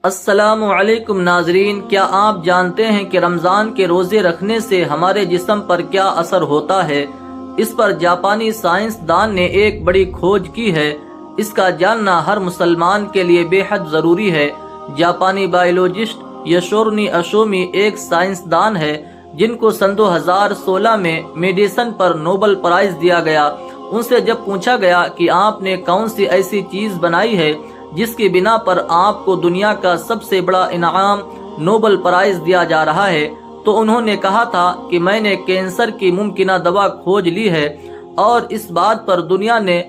السلام علیکم ناظرین، کیا آپ جانتے ہیں کہ رمضان کے روزے رکھنے سے ہمارے جسم پر کیا اثر ہوتا ہے؟ اس پر جاپانی سائنس دان نے ایک بڑی کھوج کی ہے۔ اس کا جاننا ہر مسلمان کے لیے بے حد ضروری ہے۔ جاپانی بائیولوجسٹ یشورونی اشومی ایک سائنس دان ہے جن کو سن 2016 میں میڈیسن پر نوبل پرائز دیا گیا۔ ان سے جب پوچھا گیا کہ آپ نے کون سی ایسی چیز بنائی ہے جس کی بنا پر آپ کو دنیا کا سب سے بڑا انعام نوبل پرائز دیا جا رہا ہے، تو انہوں نے کہا تھا کہ میں نے کینسر کی ممکنہ دوا کھوج لی ہے، اور اس بات پر دنیا نے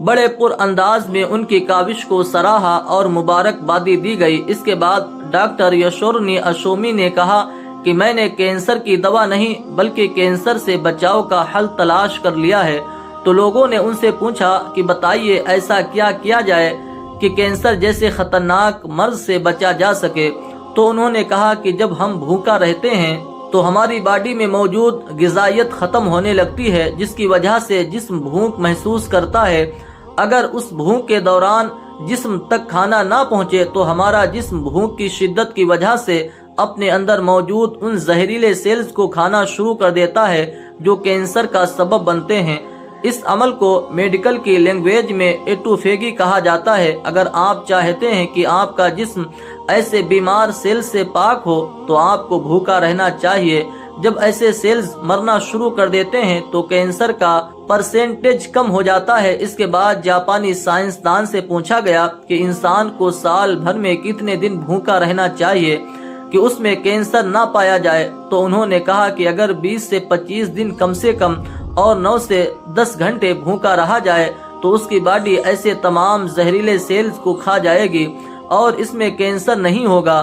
بڑے پر انداز میں ان کی کاوش کو سراہا اور مبارکبادی دی گئی۔ اس کے بعد ڈاکٹر یشورونی اشومی نے کہا کہ میں نے کینسر کی دوا نہیں بلکہ کینسر سے بچاؤ کا حل تلاش کر لیا ہے۔ تو لوگوں نے ان سے پوچھا کہ بتائیے ایسا کیا کیا جائے کہ کینسر جیسے خطرناک مرض سے بچا جا سکے؟ تو انہوں نے کہا کہ جب ہم بھوکا رہتے ہیں تو ہماری باڈی میں موجود غذائیت ختم ہونے لگتی ہے، جس کی وجہ سے جسم بھوک محسوس کرتا ہے۔ اگر اس بھوک کے دوران جسم تک کھانا نہ پہنچے تو ہمارا جسم بھوک کی شدت کی وجہ سے اپنے اندر موجود ان زہریلے سیلز کو کھانا شروع کر دیتا ہے جو کینسر کا سبب بنتے ہیں۔ اس عمل کو میڈیکل کی لینگویج میں ایٹوفیگی کہا جاتا ہے۔ اگر آپ چاہتے ہیں کہ آپ کا جسم ایسے بیمار سیل سے پاک ہو تو آپ کو بھوکا رہنا چاہیے۔ جب ایسے سیلز مرنا شروع کر دیتے ہیں تو کینسر کا پرسنٹیج کم ہو جاتا ہے۔ اس کے بعد جاپانی سائنسدان سے پوچھا گیا کہ انسان کو سال بھر میں کتنے دن بھوکا رہنا چاہیے کہ اس میں کینسر نہ پایا جائے، تو انہوں نے کہا کہ اگر 20 سے 25 دن کم سے کم اور 9 سے 10 گھنٹے بھوکا رہا جائے تو اس کی باڈی ایسے تمام زہریلے سیلز کو کھا جائے گی اور اس میں کینسر نہیں ہوگا۔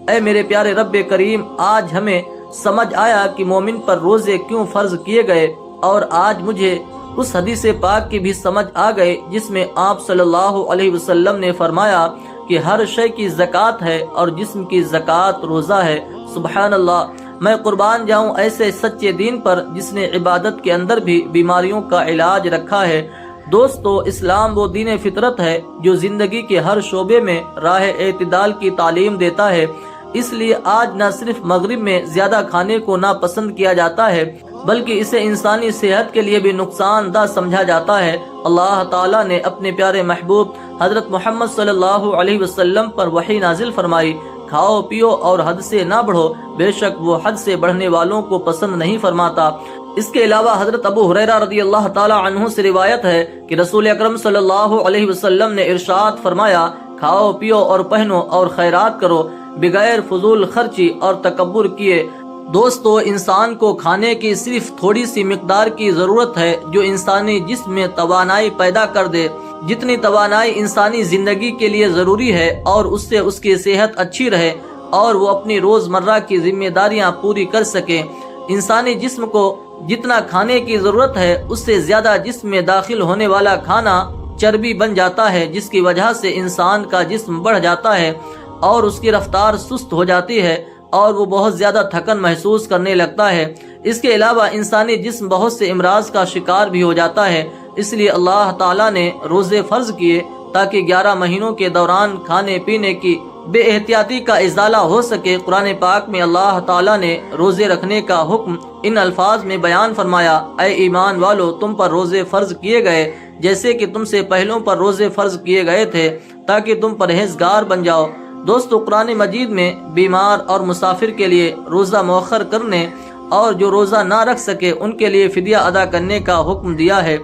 اے میرے پیارے رب کریم، آج ہمیں سمجھ آیا کہ مومن پر روزے کیوں فرض کیے گئے، اور آج مجھے اس حدیث پاک کی بھی سمجھ آ گئی جس میں آپ صلی اللہ علیہ وسلم نے فرمایا کہ ہر شے کی زکوٰۃ ہے اور جسم کی زکوٰۃ روزہ ہے۔ سبحان اللہ! میں قربان جاؤں ایسے سچے دین پر جس نے عبادت کے اندر بھی بیماریوں کا علاج رکھا ہے۔ دوستو، اسلام وہ دین فطرت ہے جو زندگی کے ہر شعبے میں راہ اعتدال کی تعلیم دیتا ہے۔ اس لیے آج نہ صرف مغرب میں زیادہ کھانے کو ناپسند کیا جاتا ہے بلکہ اسے انسانی صحت کے لیے بھی نقصان دہ سمجھا جاتا ہے۔ اللہ تعالیٰ نے اپنے پیارے محبوب حضرت محمد صلی اللہ علیہ وسلم پر وحی نازل فرمائی، کھاؤ پیو اور حد سے نہ بڑھو، بے شک وہ حد سے بڑھنے والوں کو پسند نہیں فرماتا۔ اس کے علاوہ حضرت ابو ہریرہ رضی اللہ تعالی عنہ سے روایت ہے کہ رسول اکرم صلی اللہ علیہ وسلم نے ارشاد فرمایا، کھاؤ پیو اور پہنو اور خیرات کرو بغیر فضول خرچی اور تکبر کیے۔ دوستو، انسان کو کھانے کی صرف تھوڑی سی مقدار کی ضرورت ہے جو انسانی جسم میں توانائی پیدا کر دے۔ جتنی توانائی انسانی زندگی کے لیے ضروری ہے اور اس سے اس کی صحت اچھی رہے اور وہ اپنی روزمرہ کی ذمہ داریاں پوری کر سکے۔ انسانی جسم کو جتنا کھانے کی ضرورت ہے اس سے زیادہ جسم میں داخل ہونے والا کھانا چربی بن جاتا ہے، جس کی وجہ سے انسان کا جسم بڑھ جاتا ہے اور اس کی رفتار سست ہو جاتی ہے اور وہ بہت زیادہ تھکن محسوس کرنے لگتا ہے۔ اس کے علاوہ انسانی جسم بہت سے امراض کا شکار بھی ہو جاتا ہے۔ اس لیے اللہ تعالیٰ نے روزے فرض کیے تاکہ 11 مہینوں کے دوران کھانے پینے کی بے احتیاطی کا ازالہ ہو سکے۔ قرآن پاک میں اللہ تعالیٰ نے روزے رکھنے کا حکم ان الفاظ میں بیان فرمایا، اے ایمان والو، تم پر روزے فرض کیے گئے جیسے کہ تم سے پہلوں پر روزے فرض کیے گئے تھے تاکہ تم پرہیزگار بن جاؤ۔ دوستو، قرآن مجید میں بیمار اور مسافر کے لیے روزہ مؤخر کرنے اور جو روزہ نہ رکھ سکے ان کے لیے فدیہ ادا کرنے کا حکم دیا ہے۔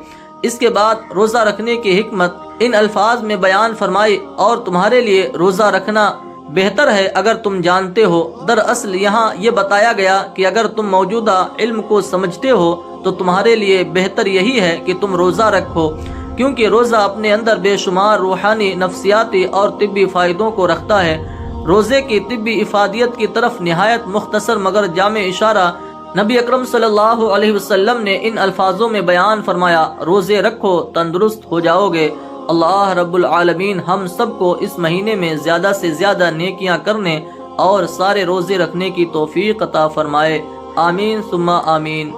اس کے بعد روزہ رکھنے کی حکمت ان الفاظ میں بیان فرمائی، اور تمہارے لیے روزہ رکھنا بہتر ہے اگر تم جانتے ہو۔ دراصل یہاں یہ بتایا گیا کہ اگر تم موجودہ علم کو سمجھتے ہو تو تمہارے لیے بہتر یہی ہے کہ تم روزہ رکھو، کیونکہ روزہ اپنے اندر بے شمار روحانی، نفسیاتی اور طبی فائدوں کو رکھتا ہے۔ روزے کی طبی افادیت کی طرف نہایت مختصر مگر جامع اشارہ نبی اکرم صلی اللہ علیہ وسلم نے ان الفاظوں میں بیان فرمایا، روزے رکھو تندرست ہو جاؤ گے۔ اللہ رب العالمین ہم سب کو اس مہینے میں زیادہ سے زیادہ نیکیاں کرنے اور سارے روزے رکھنے کی توفیق عطا فرمائے۔ آمین ثم آمین۔